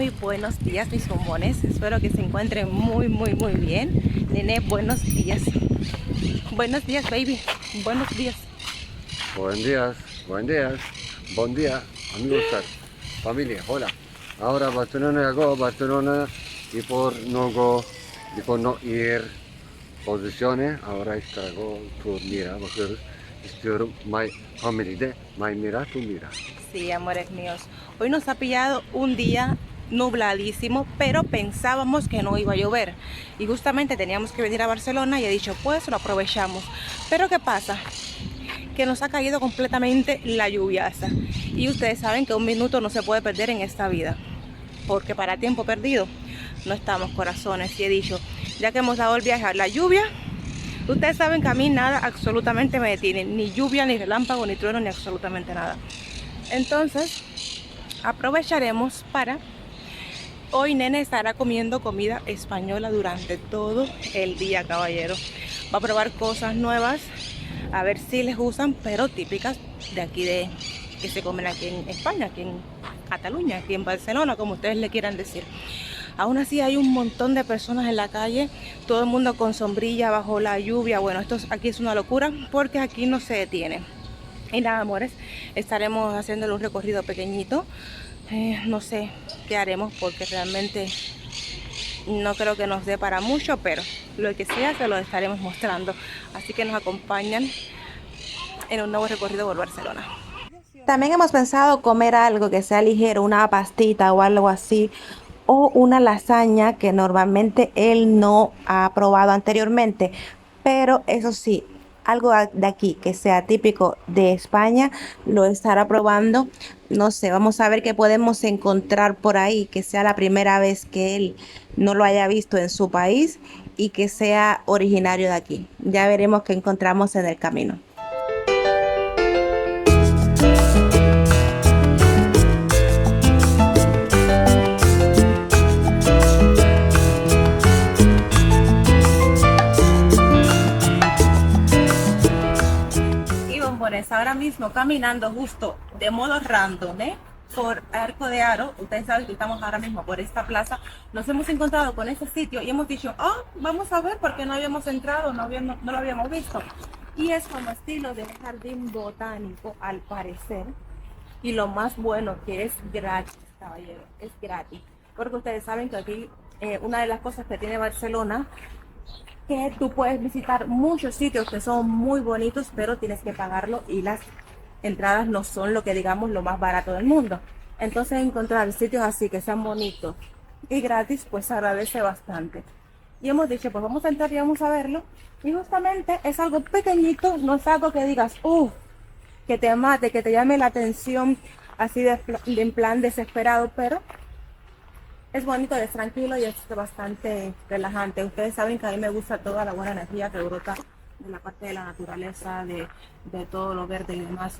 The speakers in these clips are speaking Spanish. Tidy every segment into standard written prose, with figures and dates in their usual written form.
Muy buenos días, mis bombones. Espero que se encuentren muy bien. Nene, buenos días. Buenos días, baby. Buenos días. Buen días, buen días, buen día, amigos, familia, hola. Ahora Barcelona go, Barcelona y por no ir posiciones, ahora estrago tu mira, bakıyoruz. İstiyorum my family de, my mira, tu mira. Sí, amores míos. Hoy nos ha pillado un día nubladísimo, pero pensábamos que no iba a llover. Y justamente teníamos que venir a Barcelona y he dicho, pues lo aprovechamos. Pero ¿qué pasa? Que nos ha caído completamente la lluviaza. Y ustedes saben que un minuto no se puede perder en esta vida. Porque para tiempo perdido no estamos, corazones. Y he dicho, ya que hemos dado el viaje a la lluvia, ustedes saben que a mí nada absolutamente me detiene. Ni lluvia, ni relámpago, ni trueno, ni absolutamente nada. Entonces aprovecharemos para... Hoy Nene estará comiendo comida española durante todo el día, caballero. Va a probar cosas nuevas, a ver si les gustan, pero típicas de aquí, de que se comen aquí en España, aquí en Cataluña, aquí en Barcelona, como ustedes le quieran decir. Aún así hay un montón de personas en la calle, todo el mundo con sombrilla bajo la lluvia. Bueno, esto aquí es una locura porque aquí no se detiene. Y nada, amores, estaremos haciéndole un recorrido pequeñito. No sé qué haremos porque realmente no creo que nos dé para mucho, pero lo que sea se lo estaremos mostrando. Así que nos acompañan en un nuevo recorrido por Barcelona. También hemos pensado comer algo que sea ligero, una pastita o algo así, o una lasaña que normalmente él no ha probado anteriormente. Pero eso sí, algo de aquí que sea típico de España lo estará probando. No sé, vamos a ver qué podemos encontrar por ahí, que sea la primera vez que él no lo haya visto en su país y que sea originario de aquí. Ya veremos qué encontramos en el camino. Y bombones, ahora mismo caminando justo de modo random, por Arco de Aro. Ustedes saben que estamos ahora mismo por esta plaza. Nos hemos encontrado con ese sitio y hemos dicho, vamos a ver porque no habíamos entrado, no lo habíamos visto. Y es como estilo de un jardín botánico, al parecer. Y lo más bueno que es gratis, caballero, es gratis. Porque ustedes saben que aquí una de las cosas que tiene Barcelona, que tú puedes visitar muchos sitios que son muy bonitos, pero tienes que pagarlo y las entradas no son lo que digamos lo más barato del mundo. Entonces encontrar sitios así que sean bonitos y gratis, pues se agradece bastante. Y hemos dicho, pues vamos a entrar y vamos a verlo. Y justamente es algo pequeñito, no es algo que digas, que te mate, que te llame la atención así en plan desesperado, pero es bonito, es tranquilo y es bastante relajante. Ustedes saben que a mí me gusta toda la buena energía que brota de la parte de la naturaleza, de todo lo verde y demás.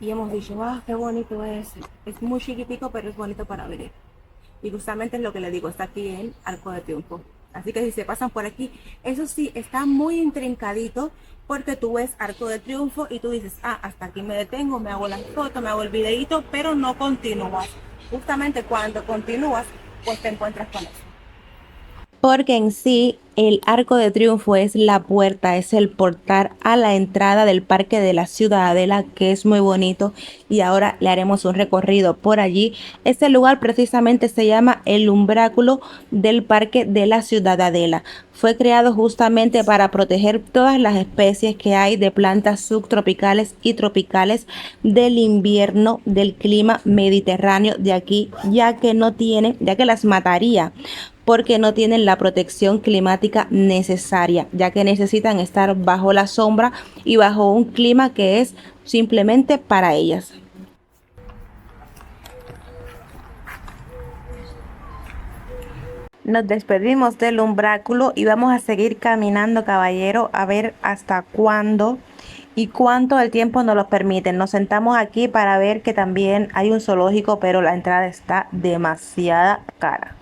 Y hemos dicho, qué bonito es. Es muy chiquitico, pero es bonito para ver. Y justamente es lo que le digo, está aquí en Arco de Triunfo. Así que si se pasan por aquí, eso sí, está muy intrincadito porque tú ves Arco de Triunfo y tú dices, hasta aquí me detengo, me hago la foto, me hago el videito, pero no continúas. Justamente cuando continúas, pues te encuentras con eso. Porque en sí el Arco de Triunfo es la puerta, es el portal a la entrada del Parque de la Ciudadela, que es muy bonito, y ahora le haremos un recorrido por allí. Este lugar precisamente se llama el umbráculo del Parque de la Ciudadela. Fue creado justamente para proteger todas las especies que hay de plantas subtropicales y tropicales del invierno del clima mediterráneo de aquí, ya que las mataría porque no tienen la protección climática necesaria, ya que necesitan estar bajo la sombra y bajo un clima que es simplemente para ellas. Nos despedimos del umbráculo y vamos a seguir caminando, caballero, a ver hasta cuándo y cuánto el tiempo nos lo permite. Nos sentamos aquí para ver que también hay un zoológico, pero la entrada está demasiada cara.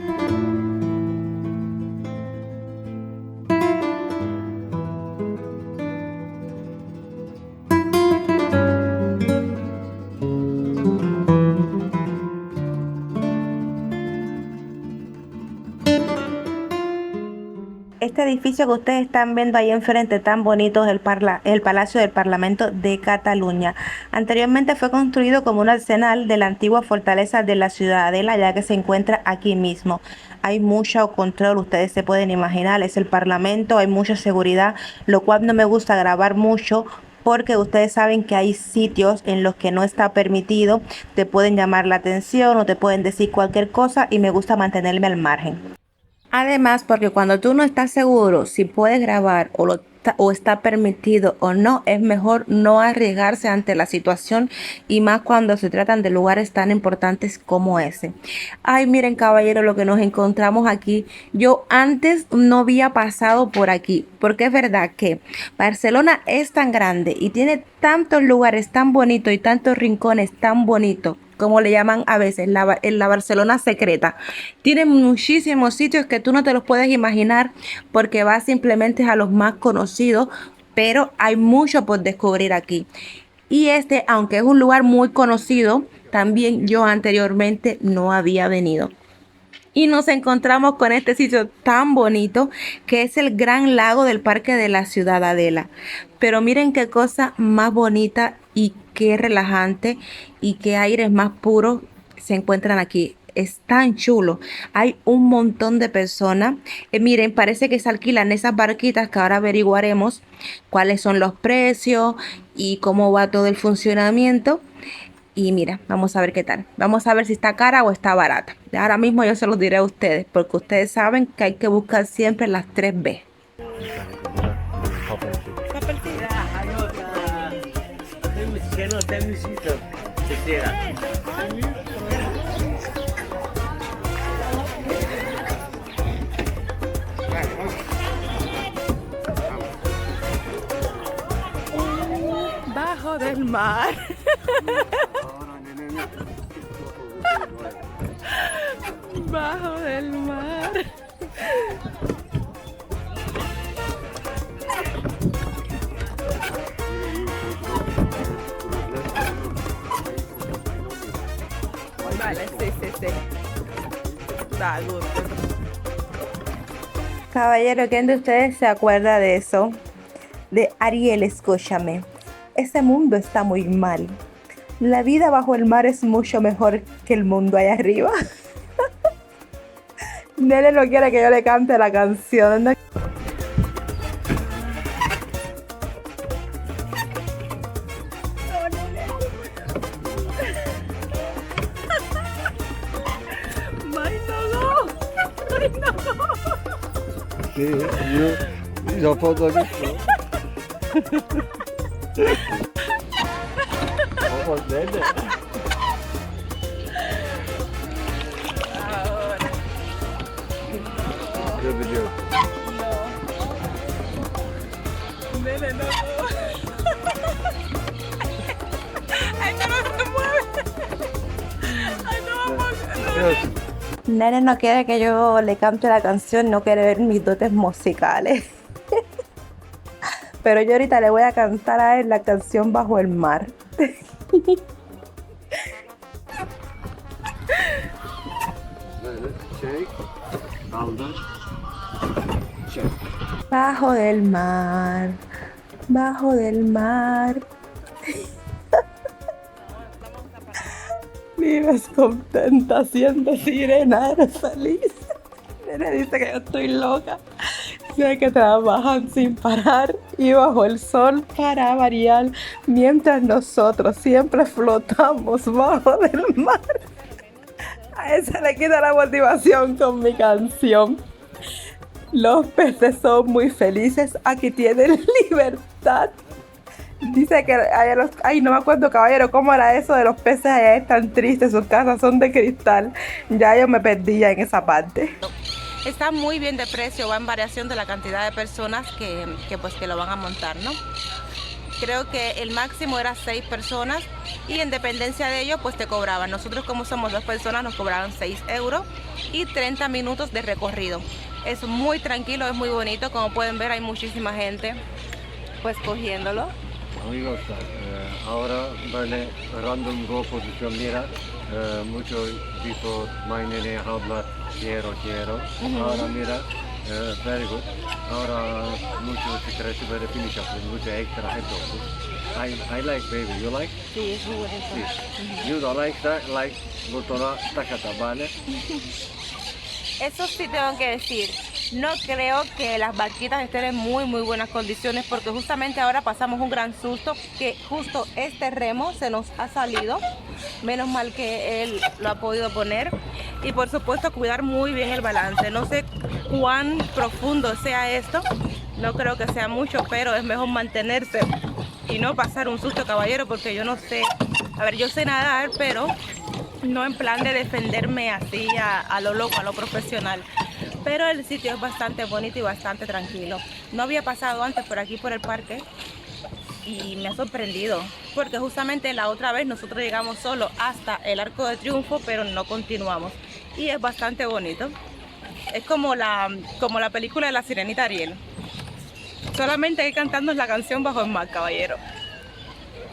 Este edificio que ustedes están viendo ahí enfrente, tan bonito, es el Palacio del Parlamento de Cataluña. Anteriormente fue construido como un arsenal de la antigua fortaleza de la Ciudadela, ya que se encuentra aquí mismo. Hay mucho control, ustedes se pueden imaginar, es el Parlamento, hay mucha seguridad, lo cual no me gusta grabar mucho porque ustedes saben que hay sitios en los que no está permitido, te pueden llamar la atención o te pueden decir cualquier cosa y me gusta mantenerme al margen. Además, porque cuando tú no estás seguro si puedes grabar o está permitido o no, es mejor no arriesgarse ante la situación y más cuando se tratan de lugares tan importantes como ese. Ay, miren, caballero, lo que nos encontramos aquí. Yo antes no había pasado por aquí, porque es verdad que Barcelona es tan grande y tiene tantos lugares tan bonitos y tantos rincones tan bonitos, como le llaman a veces, la Barcelona secreta. Tiene muchísimos sitios que tú no te los puedes imaginar porque vas simplemente a los más conocidos, pero hay mucho por descubrir aquí. Y este, aunque es un lugar muy conocido, también yo anteriormente no había venido. Y nos encontramos con este sitio tan bonito que es el gran lago del Parque de la Ciudadela. Pero miren qué cosa más bonita y qué relajante y qué aires más puros se encuentran aquí. Es tan chulo. Hay un montón de personas. Miren, parece que se alquilan esas barquitas que ahora averiguaremos cuáles son los precios y cómo va todo el funcionamiento. Y mira, vamos a ver qué tal. Vamos a ver si está cara o está barata. Ahora mismo yo se los diré a ustedes, porque ustedes saben que hay que buscar siempre las 3B. Bajo del mar. Bajo del mar. Vale, sí. Da gusto. Caballero, ¿quién de ustedes se acuerda de eso? De Ariel, escúchame. Ese mundo está muy mal. La vida bajo el mar es mucho mejor que el mundo allá arriba. Nene no quiere que yo le cante la canción. ¿No? Sí, yo puedo decirlo. Vamos, nene. ¿Qué video? No. Nene, no. Ay, no se mueve. Ay, no, vamos. Nene no quiere que yo le cante la canción, no quiere ver mis dotes musicales. Pero yo ahorita le voy a cantar a él la canción Bajo el Mar. Bajo del mar, bajo del mar. Vives contenta siendo sirena, eres feliz. Nene dice que yo estoy loca. Sé que trabajan sin parar y bajo el sol para variar, mientras nosotros siempre flotamos bajo del mar. A esa le quita la motivación con mi canción. Los peces son muy felices, aquí tienen libertad. Dice que ay, no me acuerdo, caballero, cómo era eso de los peces allá están tristes, sus casas son de cristal. Ya yo me perdía en esa parte. Está muy bien de precio, va en variación de la cantidad de personas que lo van a montar, ¿no? Creo que el máximo era 6 personas y en dependencia de ello pues te cobraban. Nosotros como somos 2 personas nos cobraban 6 euros y 30 minutos de recorrido. Es muy tranquilo, es muy bonito, como pueden ver hay muchísima gente pues cogiéndolo. Amigos, ahora vale random go posición mira, mucho tipo my nene habla quiero. Ahora mira Very good. Ahora mucho secreto de definición, mucho extra y todo. I like baby. You like? Sí, es muy bonito. Sí. You don't like that, like botona takata, ¿vale? Eso sí tengo que decir, no creo que las barquitas estén en muy buenas condiciones porque justamente ahora pasamos un gran susto que justo este remo se nos ha salido, menos mal que él lo ha podido poner y por supuesto cuidar muy bien el balance. No sé cuán profundo sea esto, no creo que sea mucho, pero es mejor mantenerse y no pasar un susto, caballero, porque yo no sé, a ver, yo sé nadar, pero no en plan de defenderme así a lo loco, a lo profesional. Pero el sitio es bastante bonito y bastante tranquilo. No había pasado antes por aquí por el parque y me ha sorprendido. Porque justamente la otra vez nosotros llegamos solo hasta el Arco de Triunfo, pero no continuamos. Y es bastante bonito. Es como la película de la Sirenita Ariel. Solamente ahí cantando la canción bajo el mar, caballero.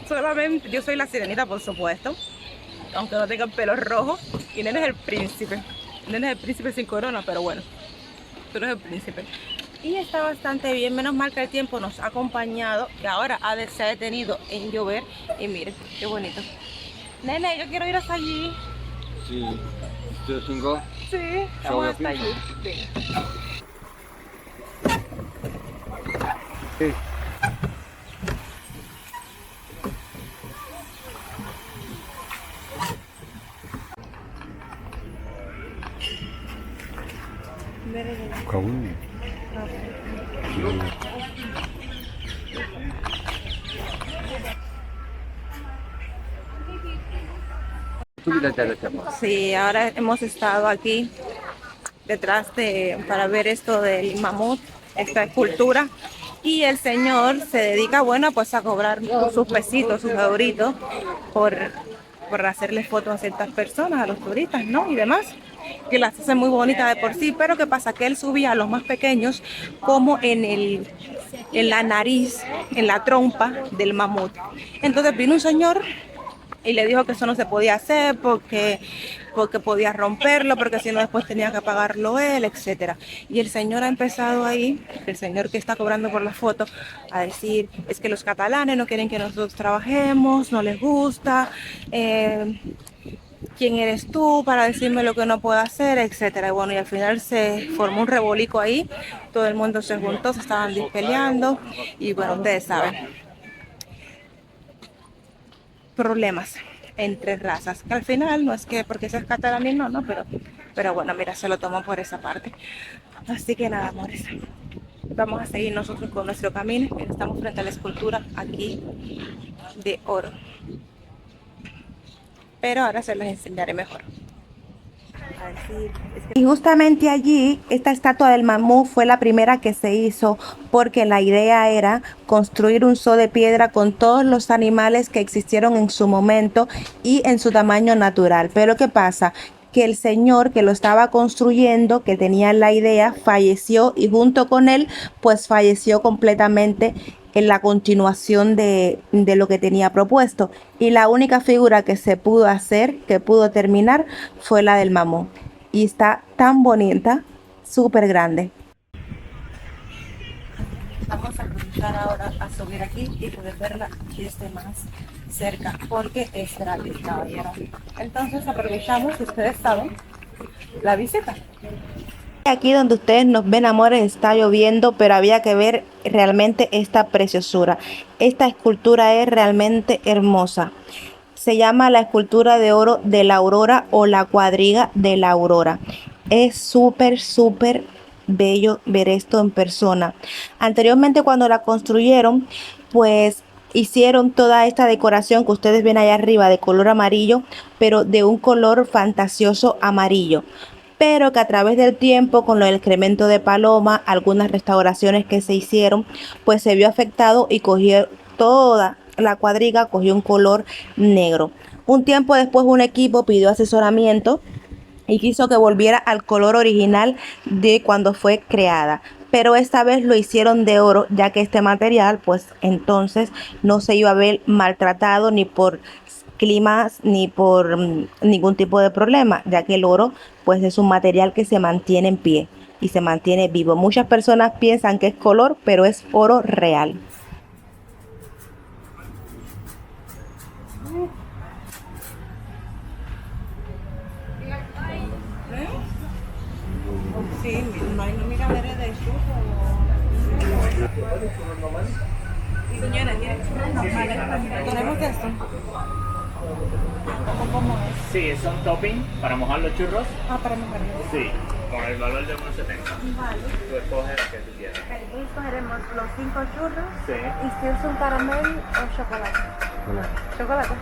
Solamente yo soy la sirenita, por supuesto. Aunque no tenga el pelo rojo. Y Nene es el príncipe. Nene es el príncipe sin corona, pero bueno. Tú eres el príncipe. Y está bastante bien, menos mal que el tiempo nos ha acompañado. Que ahora se ha detenido en llover. Y miren, qué bonito. Nene, yo quiero ir hasta allí. Sí. ¿Tú tengo? Sí, vamos hasta allí. Ven. Sí. 가훈. Sí, ahora hemos estado aquí detrás para ver esto del mamut, esta escultura, y el señor se dedica, bueno, pues a cobrar sus pesitos, sus euritos por hacerle fotos a ciertas personas, a los turistas, ¿no? Y demás, que las hace muy bonitas de por sí, pero ¿qué pasa? Que él subía a los más pequeños como en la nariz, en la trompa del mamut. Entonces vino un señor y le dijo que eso no se podía hacer porque podía romperlo, porque si no después tenía que pagarlo él, etcétera. Y el señor ha empezado ahí, el señor que está cobrando por la foto, a decir, es que los catalanes no quieren que nosotros trabajemos, no les gusta, ¿quién eres tú para decirme lo que no puedo hacer, etcétera? Y bueno, y al final se formó un rebolico ahí, todo el mundo se juntó, se estaban peleando y bueno, ustedes saben, problemas entre razas, que al final no es que porque seas catalán y no, pero bueno, mira, se lo tomó por esa parte. Así que nada, amores, vamos a seguir nosotros con nuestro camino. Estamos frente a la escultura aquí de oro, pero ahora se los enseñaré mejor. Y justamente allí, esta estatua del mamut fue la primera que se hizo porque la idea era construir un zoo de piedra con todos los animales que existieron en su momento y en su tamaño natural. Pero ¿qué pasa? Que el señor que lo estaba construyendo, que tenía la idea, falleció y junto con él, pues falleció completamente en la continuación de lo que tenía propuesto. Y la única figura que se pudo hacer, que pudo terminar, fue la del mamut. Y está tan bonita, súper grande. Vamos a comenzar ahora a subir aquí y poder verla desde más cerca, porque es gratis, caballero. Entonces aprovechamos, ustedes saben, la visita. Aquí donde ustedes nos ven, amores, está lloviendo, pero había que ver realmente esta preciosura. Esta escultura es realmente hermosa. Se llama la escultura de oro de la aurora o la cuadriga de la aurora. Es súper bello ver esto en persona. Anteriormente, cuando la construyeron, pues hicieron toda esta decoración que ustedes ven allá arriba de color amarillo, pero de un color fantasioso amarillo. Pero que a través del tiempo, con lo del excremento de paloma, algunas restauraciones que se hicieron, pues se vio afectado y cogió toda la cuadriga, cogió un color negro. Un tiempo después un equipo pidió asesoramiento y quiso que volviera al color original de cuando fue creada. Pero esta vez lo hicieron de oro, ya que este material, pues entonces no se iba a ver maltratado ni por climas ni por ningún tipo de problema, ya que el oro pues es un material que se mantiene en pie. y se mantiene vivo. Muchas personas piensan que es color, pero es oro real. Sí, no hay miradores de señora, ¿tiene churros normales? ¿Tenemos esto? ¿Cómo es? Sí, son topping para mojar los churros. Ah, para mojarlos. Sí, con el valor de 1.70. Vale. Tú escoges el que tú quieras. Entonces escogeremos los 5 churros. Sí. ¿Y si es un caramel o chocolate? ¿Chocolate?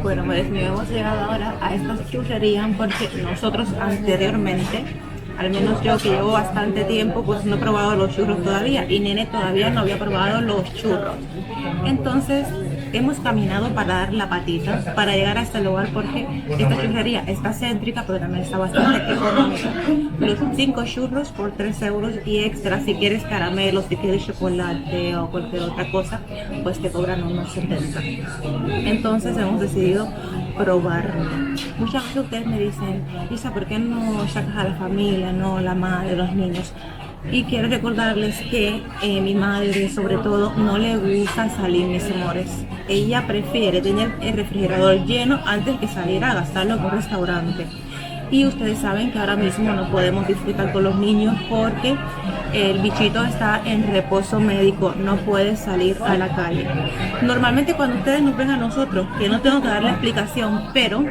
Bueno, pues hemos llegado ahora a estas churrerías porque nosotros anteriormente, al menos yo que llevo bastante tiempo, pues no he probado los churros todavía y Nene todavía no había probado los churros. Entonces hemos caminado para dar la patita para llegar a este lugar porque esta churrería está céntrica pero también está bastante económica. Los 5 churros por 3 euros y extra si quieres caramelos, si quieres chocolate o cualquier otra cosa, pues te cobran unos 70. Entonces hemos decidido probar. Muchas veces ustedes me dicen, Isa, ¿por qué no sacas a la familia, no la madre, los niños? Y quiero recordarles que mi madre, sobre todo, no le gusta salir, mis amores. Ella prefiere tener el refrigerador lleno antes que salir a gastarlo en un restaurante. Y ustedes saben que ahora mismo no podemos disfrutar con los niños porque el bichito está en reposo médico, no puede salir a la calle. Normalmente cuando ustedes nos ven a nosotros, que no tengo que darle explicación, pero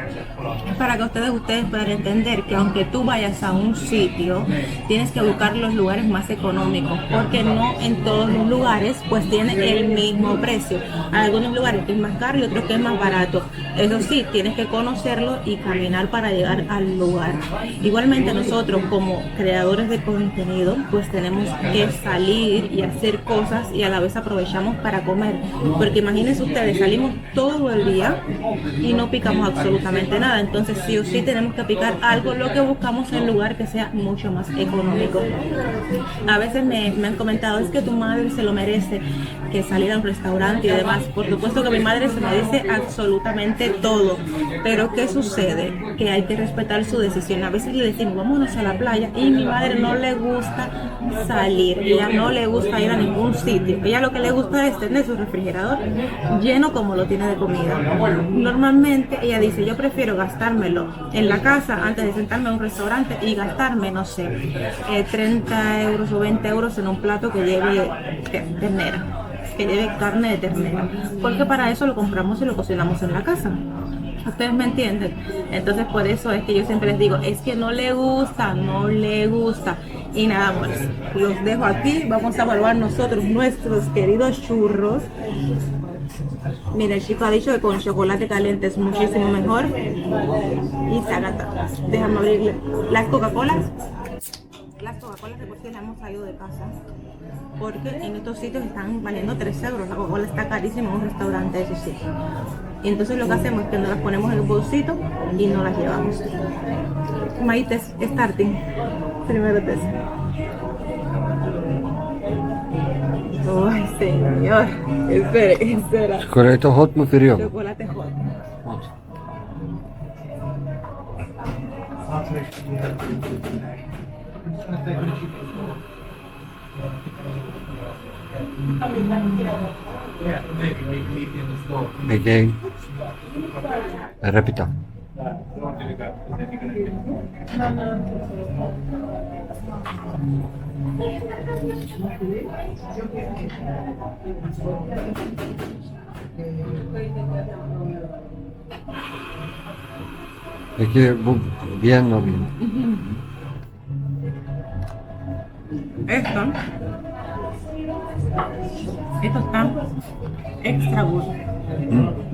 para que ustedes puedan entender que aunque tú vayas a un sitio, tienes que buscar los lugares más económicos, porque no en todos los lugares pues tiene el mismo precio. Hay algunos lugares que es más caro y otros que es más barato. Eso sí, tienes que conocerlo y caminar para llegar al lugar. Igualmente nosotros como creadores de contenido pues tenemos que salir y hacer cosas y a la vez aprovechamos para comer, porque imagínense ustedes, salimos todo el día y no picamos absolutamente nada, entonces sí o sí tenemos que picar algo, lo que buscamos en un lugar que sea mucho más económico. A veces me han comentado, es que tu madre se lo merece, que salir a un restaurante y demás. Por supuesto que mi madre se me dice absolutamente todo, pero ¿qué sucede? Que hay que respetar su decisión. A veces le decimos, vámonos a la playa, y mi madre no le gusta salir, ella no le gusta ir a ningún sitio, ella lo que le gusta es tener su refrigerador lleno como lo tiene de comida. Normalmente ella dice, yo prefiero gastármelo en la casa antes de sentarme a un restaurante y gastarme, no sé, 30 euros o 20 euros en un plato que lleve ternera, que lleve carne de ternera, porque para eso lo compramos y lo cocinamos en la casa. ¿Ustedes me entienden? Entonces por eso es que yo siempre les digo, es que no le gusta, no le gusta. Y nada más, los dejo aquí, vamos a probar nosotros nuestros queridos churros. Mira, el chico ha dicho que con chocolate caliente es muchísimo mejor. Y sagata, déjame abrirle las Coca-Colas. Las Coca-Colas de por sí las hemos salido de casa, porque en estos sitios están valiendo 3 euros. La Coca-Cola está carísima en un restaurante, eso sí. Y entonces lo que hacemos es que nos las ponemos en un bolsito y nos las llevamos. Maíz starting. Primero test. Ay, señor. Espera. Chocolate hot mu frio? Chocolate hot. Hot. Again. Repita. Peki bu bien o bien? Esto está extra good.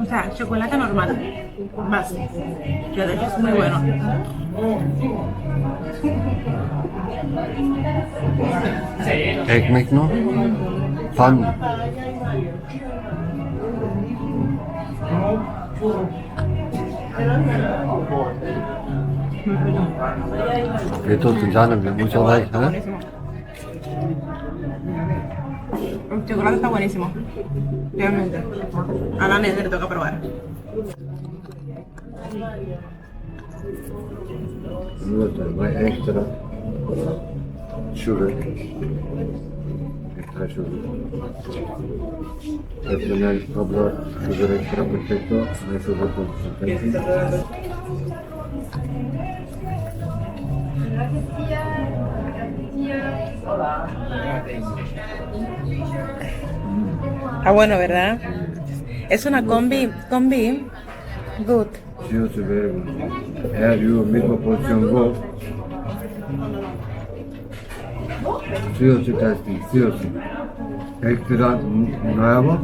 O sea, chocolate normal, base, que de hecho es muy bueno. Ekmek no? Fan mı? Afiyet olsun canım. Muchas Está gracias. buenísimo. El chocolate está buenísimo. Realmente. A la nena le toca probar. My extra sugar. Extra sugar. Personal habla sugar extra perfecto. My sugar perfecto. Está bueno, ¿verdad? Es una combi good. Sí o sí, very good. Eğer you misma porsiyon go. Sí o sí testing, sí o sí. Extra nuevo,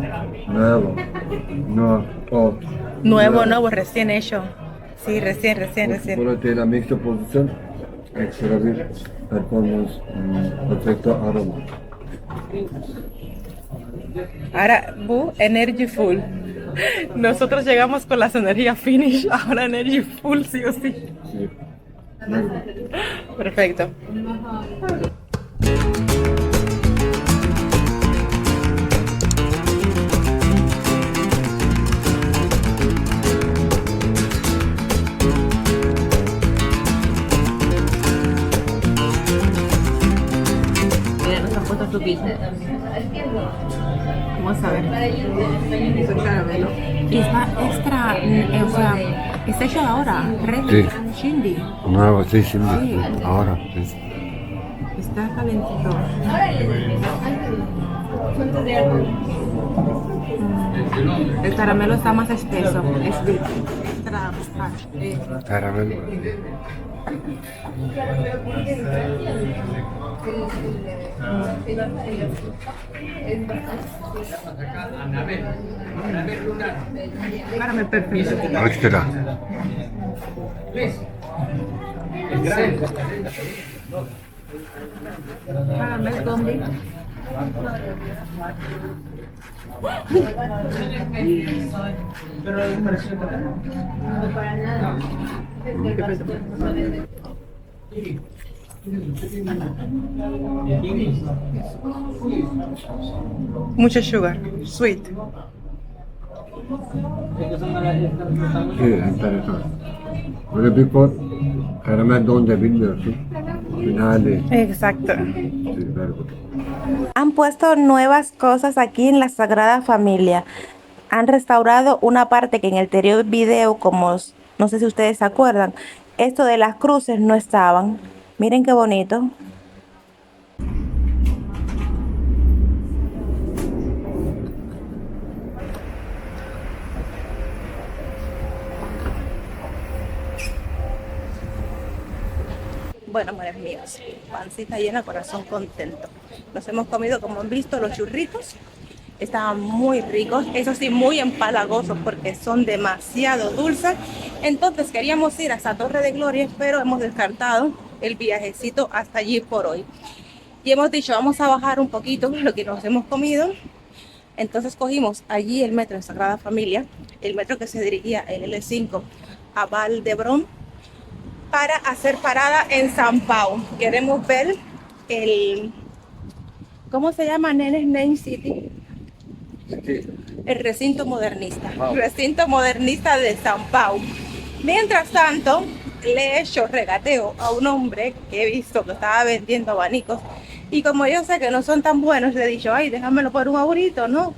nuevo. No, o. Nuevo, recién hecho. Sí, recién. Burada la mixta pozisyon. Ekstra bir performans, perfecto aroma. Ahora, Energy Full. Nosotros llegamos con las energías finish, ahora Energy Full sí o sí. Sí. Very good. Perfecto. Mira, nos han puesto su pizza. Vamos a ver. Es caramelo. Y está extra, o sea, está hecho ahora. Sí. Shindy. Nuevo, sí, sí. Sí. Ahora, sí. Está calentito. El caramelo está más espeso. Es de extra. Caramel. Caramel perfecto. Extra. Caramel combi. Mucho sugar, sweet. Sí, enteresan. Böyle bir pot karamel donde bilmiyorsun. Finale. Exacto. Sí, very good. Han puesto nuevas cosas aquí en la Sagrada Familia. Han restaurado una parte que en el anterior video, como no sé si ustedes se acuerdan, esto de las cruces no estaban. Miren qué bonito. Bueno, amores míos, pancita llena, corazón contento. Nos hemos comido, como han visto, los churritos. Estaban muy ricos, eso sí, muy empalagosos porque son demasiado dulces. Entonces queríamos ir hasta Torre de Gloria, pero hemos descartado el viajecito hasta allí por hoy. Y hemos dicho, vamos a bajar un poquito lo que nos hemos comido. Entonces cogimos allí el metro de Sagrada Familia, el metro que se dirigía el L5 a Vall d'Hebron, para hacer parada en San Pau. Queremos ver el, ¿cómo se llama, nenes? Name City. El recinto modernista. Wow. Recinto modernista de San Pau. Mientras tanto, le he hecho regateo a un hombre que he visto que estaba vendiendo abanicos. Y como yo sé que no son tan buenos, le he dicho, ay, déjamelo por un eurito, ¿no?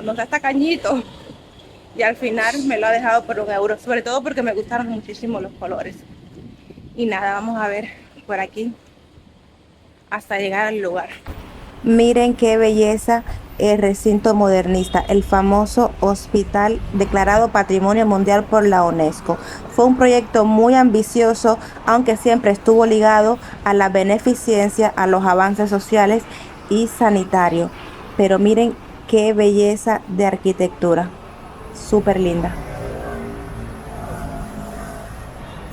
No está tacañito. Y al final me lo ha dejado por €1, sobre todo porque me gustaron muchísimo los colores. Y nada, vamos a ver por aquí hasta llegar al lugar. Miren qué belleza el recinto modernista, el famoso hospital declarado Patrimonio Mundial por la UNESCO. Fue un proyecto muy ambicioso, aunque siempre estuvo ligado a la beneficencia, a los avances sociales y sanitarios. Pero miren qué belleza de arquitectura, súper linda.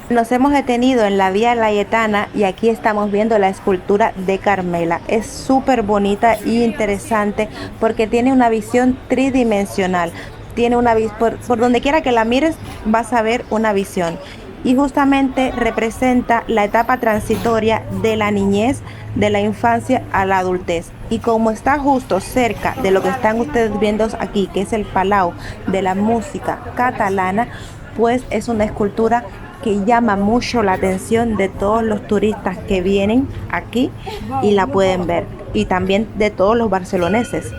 Nos hemos detenido en la Vía Layetana y aquí estamos viendo la escultura de Carmela. Es súper bonita y interesante porque tiene una visión tridimensional. Tiene una por donde quiera que la mires vas a ver una visión. y justamente representa la etapa transitoria de la niñez, de la infancia a la adultez. Y como está justo cerca de lo que están ustedes viendo aquí, que es el Palau de la música catalana, pues es una escultura que llama mucho la atención de todos los turistas que vienen aquí y la pueden ver, y también de todos los barceloneses.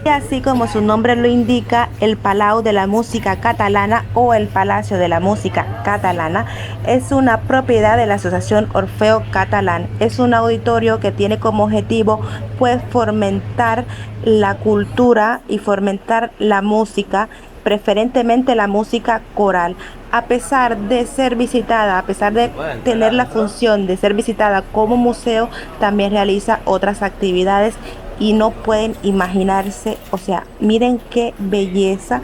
Y así como su nombre lo indica, el Palau de la Música Catalana o el Palacio de la Música Catalana es una propiedad de la Asociación Orfeo Catalán. Es un auditorio que tiene como objetivo pues fomentar la cultura y fomentar la música, preferentemente la música coral. A pesar de ser visitada, a pesar de tener la función de ser visitada como museo, también realiza otras actividades y no pueden imaginarse, o sea, miren qué belleza.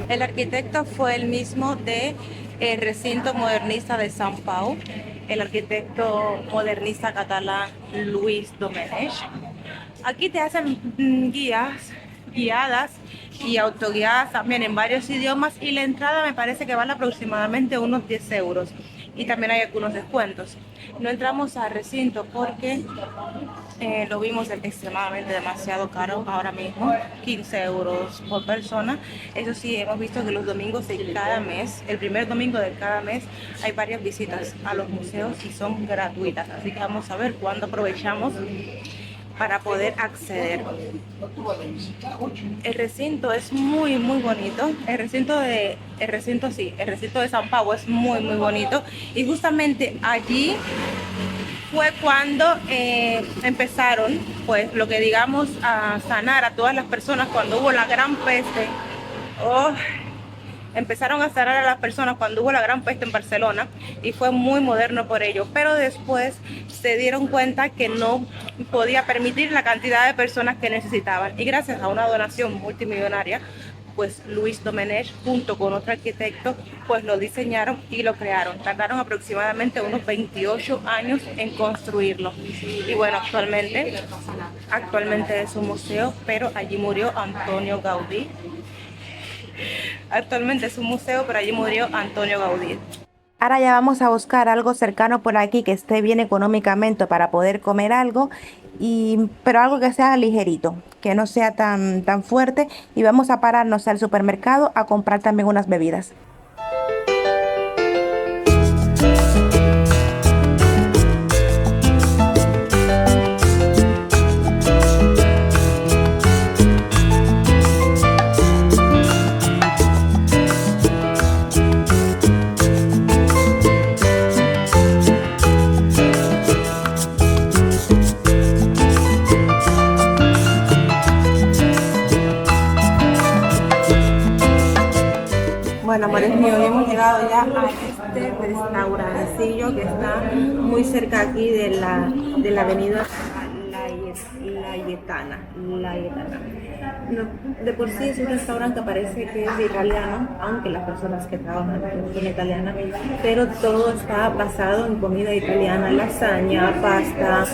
El arquitecto fue el mismo de el recinto modernista de San Pau, el arquitecto modernista catalán Lluís Domenech. Aquí te hacen guiadas y autoguiadas también en varios idiomas, y la entrada me parece que vale aproximadamente unos 10 euros, y también hay algunos descuentos. No entramos al recinto porque lo vimos extremadamente demasiado caro ahora mismo, 15 euros por persona. Eso sí, hemos visto que los domingos de cada mes, el primer domingo de cada mes, hay varias visitas a los museos y son gratuitas, así que vamos a ver cuándo aprovechamos para poder acceder. El recinto es muy bonito. El recinto de San Pau es muy bonito, y justamente allí fue cuando empezaron, pues lo que digamos, a sanar a todas las personas cuando hubo la gran peste. Empezaron a sanar a las personas cuando hubo la gran peste en Barcelona, y fue muy moderno por ello, pero después se dieron cuenta que no podía permitir la cantidad de personas que necesitaban, y gracias a una donación multimillonaria, pues Lluís Domenech junto con otro arquitecto pues lo diseñaron y lo crearon. Tardaron aproximadamente unos 28 años en construirlo, y bueno, actualmente es un museo, pero allí murió Antonio Gaudí. Actualmente es un museo, pero allí murió Antonio Gaudí. Ahora ya vamos a buscar algo cercano por aquí que esté bien económicamente para poder comer algo, pero algo que sea ligerito, que no sea tan fuerte, y vamos a pararnos al supermercado a comprar también unas bebidas. Bueno, amores míos, hemos llegado ya a este restaurancillo que está muy cerca aquí de la avenida Laietana. No, de por sí es un restaurante que parece que es italiano, aunque las personas que trabajan son italianas, pero todo está basado en comida italiana, lasaña, pasta,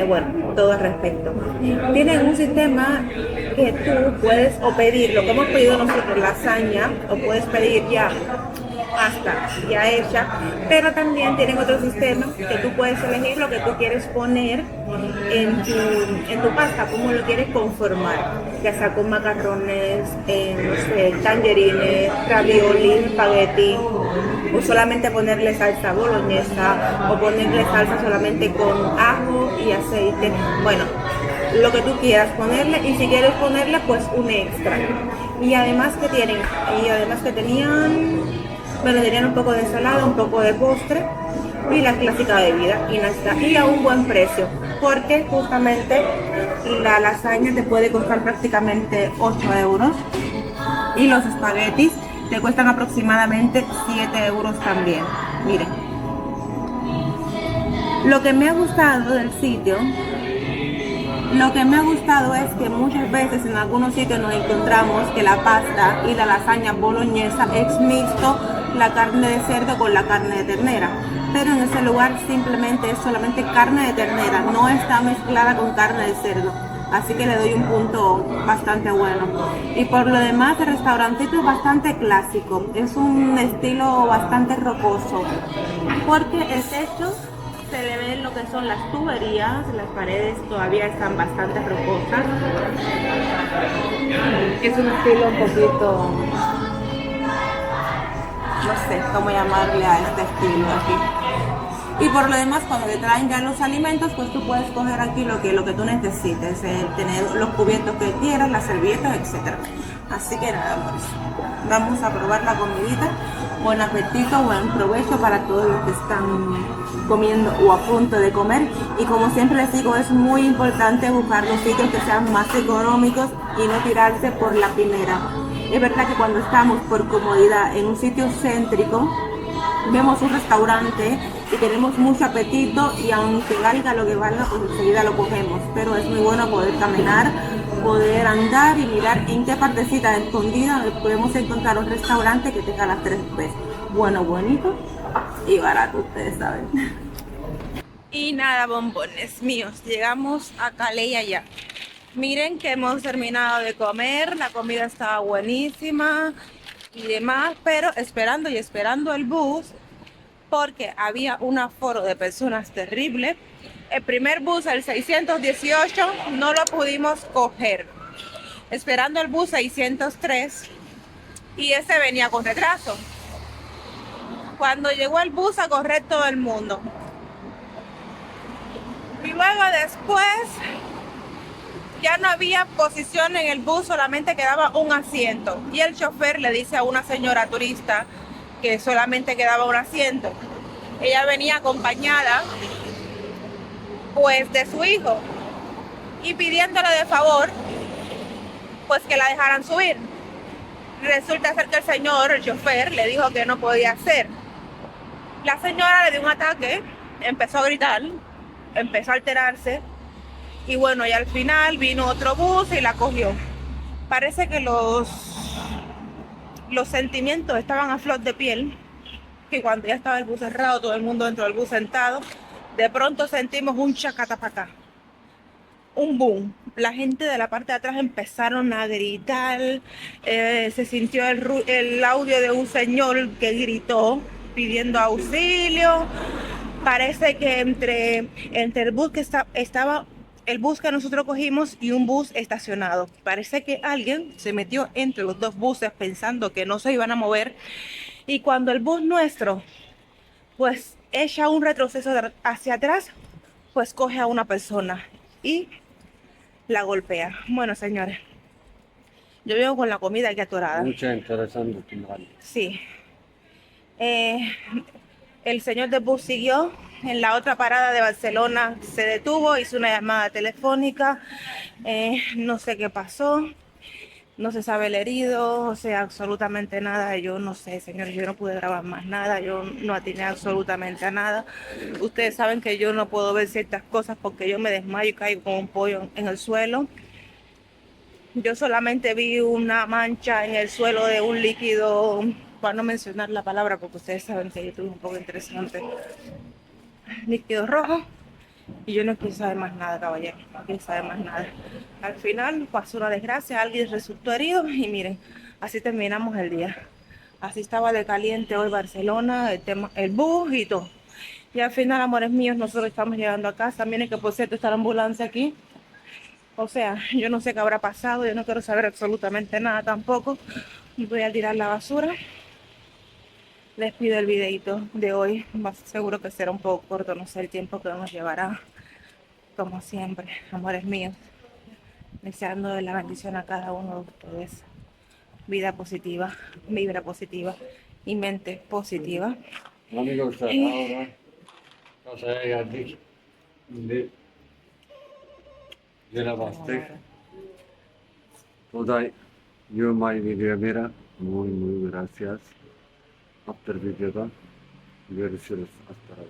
bueno, todo al respecto. Tienen un sistema que tú puedes o pedir lo que hemos pedido nosotros, lasaña, o puedes pedir ya pasta ya hecha, pero también tienen otro sistema que tú puedes elegir lo que tú quieres poner en tu pasta, cómo lo quieres conformar, ya sea con macarrones, no sé, tallarines, ravioli, espagueti, o solamente ponerle salsa boloñesa, o ponerle salsa solamente con ajo y aceite, bueno, lo que tú quieras ponerle, y si quieres ponerle pues un extra. Y además que tenían un poco de ensalada, un poco de postre y la clásica bebida, y a un buen precio, porque justamente la lasaña te puede costar prácticamente 8 euros y los espaguetis te cuestan aproximadamente 7 euros también. Miren, lo que me ha gustado del sitio, es que muchas veces en algunos sitios nos encontramos que la pasta y la lasaña boloñesa es mixto, la carne de cerdo con la carne de ternera, pero en ese lugar simplemente es solamente carne de ternera, no está mezclada con carne de cerdo. así que le doy un punto bastante bueno. Y por lo demás, el restaurantito es bastante clásico, es un estilo bastante rocoso, porque el techo se le ven lo que son las tuberías, las paredes todavía están bastante rocosas. Es un estilo un poquito, no sé cómo llamarle a este estilo aquí. Y por lo demás, cuando te traen ya los alimentos, pues tú puedes coger aquí lo que tú necesites, tener los cubiertos que quieras, las servilletas, etcétera. Así que nada, amores, vamos a probar la comidita. Buen apetito, buen provecho para todos los que están comiendo o a punto de comer. Y como siempre les digo, es muy importante buscar los sitios que sean más económicos y no tirarse por la primera. Es verdad que cuando estamos por comodidad en un sitio céntrico, vemos un restaurante y tenemos mucho apetito y aunque valga lo que valga, pues enseguida lo cogemos. Pero es muy bueno poder caminar, poder andar y mirar en qué partecita escondida podemos encontrar un restaurante que tenga las tres veces. Bueno, bonito y barato, ustedes saben. Y nada, bombones míos, llegamos a Calella ya. Miren que hemos terminado de comer, la comida estaba buenísima y demás, pero esperando y esperando el bus, porque había un aforo de personas terrible. El primer bus, el 618, no lo pudimos coger. Esperando el bus 603 y ese venía con retraso. Cuando llegó el bus a correr todo el mundo. Y luego después ya no había posición en el bus, solamente quedaba un asiento. Y el chofer le dice a una señora turista que solamente quedaba un asiento. Ella venía acompañada pues de su hijo y pidiéndole de favor pues que la dejaran subir. Resulta ser que el señor, el chofer, le dijo que no podía hacer. La señora le dio un ataque, empezó a gritar, empezó a alterarse y bueno, y al final vino otro bus y la cogió. Parece que los sentimientos estaban a flor de piel, que cuando ya estaba el bus cerrado, todo el mundo dentro del bus sentado, de pronto sentimos un chacatapacá, un boom. La gente de la parte de atrás empezaron a gritar, se sintió el audio de un señor que gritó pidiendo auxilio. Parece que entre el bus que estaba el bus que nosotros cogimos y un bus estacionado. Parece que alguien se metió entre los dos buses pensando que no se iban a mover. Y cuando el bus nuestro, pues, echa un retroceso hacia atrás, pues coge a una persona y la golpea. Bueno, señores, yo vengo con la comida aquí atorada. Mucho interesante. Sí. El señor del bus siguió. En la otra parada de Barcelona se detuvo, hizo una llamada telefónica. No sé qué pasó. No se sabe el herido, o sea, absolutamente nada. Yo no sé, señores, yo no pude grabar más nada. Yo no atiné absolutamente a nada. Ustedes saben que yo no puedo ver ciertas cosas porque yo me desmayo y caigo como un pollo en el suelo. Yo solamente vi una mancha en el suelo de un líquido, para no mencionar la palabra porque ustedes saben que YouTube es un poco interesante. Líquido rojo. Y yo no quise saber más nada, caballero. No quise saber más nada. Al final pasó una desgracia, alguien resultó herido y miren, así terminamos el día. Así estaba de caliente hoy Barcelona, el bus y todo. Y al final, amores míos, nosotros estamos llegando a casa. Miren que por cierto está la ambulancia aquí. O sea, yo no sé qué habrá pasado, yo no quiero saber absolutamente nada tampoco. Y voy a tirar la basura. Les pido el videito de hoy, más seguro que será un poco corto, no sé el tiempo que nos llevará, como siempre, amores míos, deseando la bendición a cada uno de ustedes, vida positiva, vibra positiva y mente positiva. Amigos, ahora cosa hay aquí de la bastante. Today, you my video mira, muy gracias. After videoda görüşürüz. Hasta